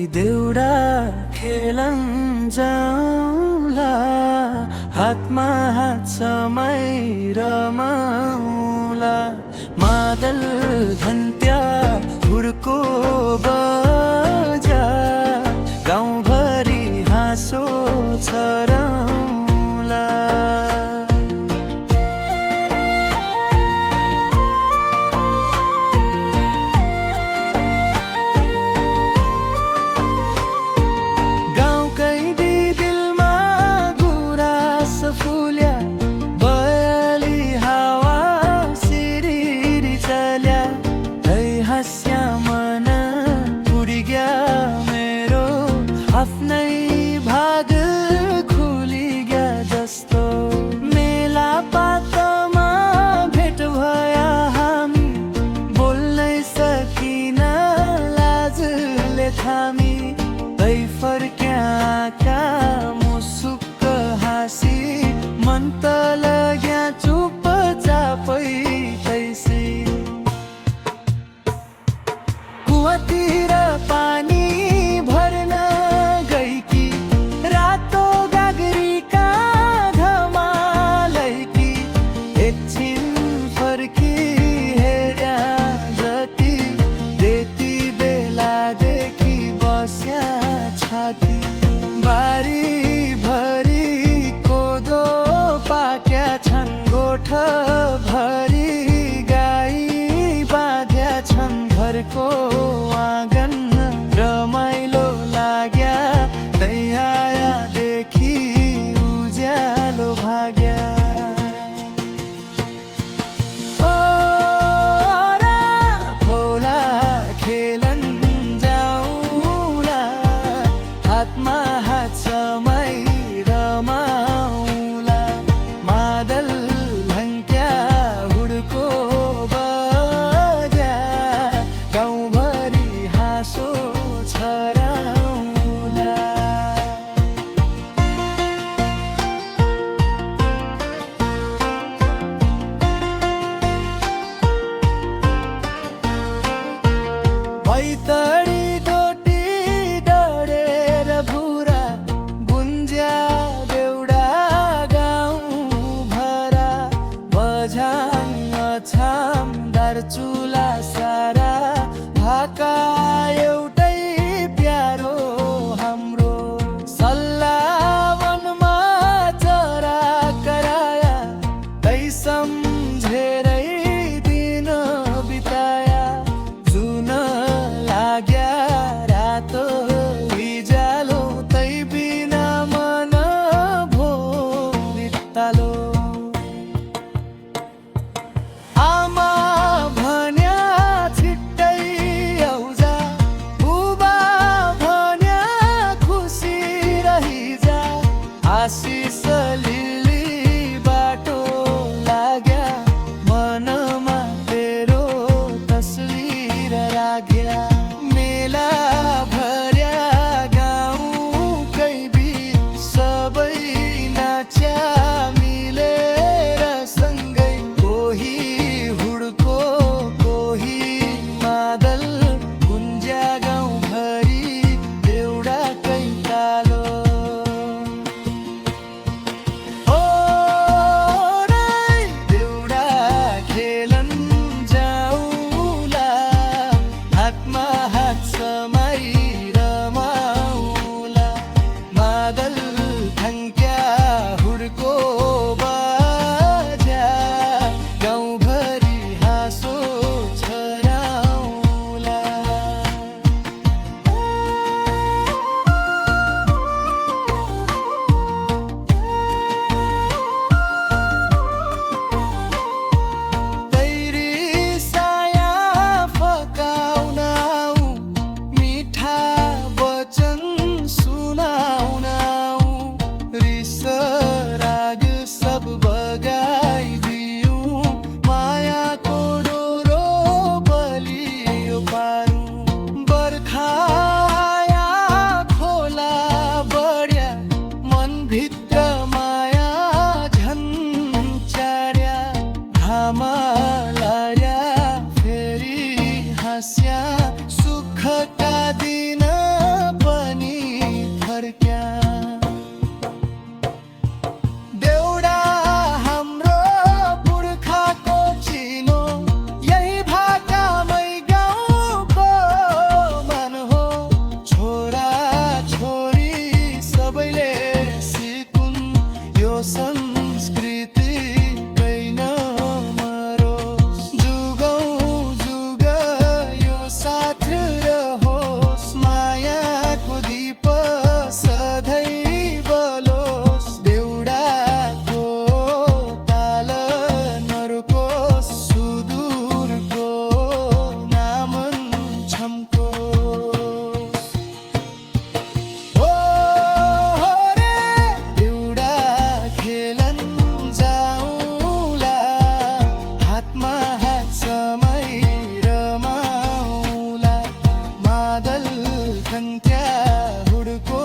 देउडा खेलन जाउँला, हातमा हात समाई रमाउला। मादल घन्ट्या हुर्को बजा, गाउँभरि हाँसो छराउला। फुल्या बयाली हावा सिरिरी चल्या, है हाँस्या मन उडी गया मेरो, आफ्नै भाग खुली गया जस्तो। मेला पातमा भेट भया हामी, बोल्नै सकिन लाजले थामी। तै फर्क्याका मुसुक्क हाँसी, मन त लाग्या चुपचापै तैसी। कुवातिर पानी भर्न गएकी, रातो गाग्रीका घमालैकी, एकछिन फर्की हेर्या जति, त्यति बेलादेखि बस्या छाती। बारी भरी कोदो पाक्या छन्, गोठ भरी गाई बाँध्या छन्, घरको आँगन रमाइलो लाग्या, तै आयादेखि उज्यालो भाग्या। खोला खेलन जाउँला, हातमा हात समाई रमाउला। मादल घन्ट्या हुर्को बजा, गाउँभरि हाँसो छराउला। बैतडी डोटी डढेर भुरा, गुन्ज्या देउडा गाउँ भरा। बझाङ अछाम दार्चुला सारा, भाका एउटै प्यारो हाम्रो। सल्लाह वनमा चरा कराया, तै सम्झेरै दिन बिताया। जुन लाग्या पालखंत्या हुडको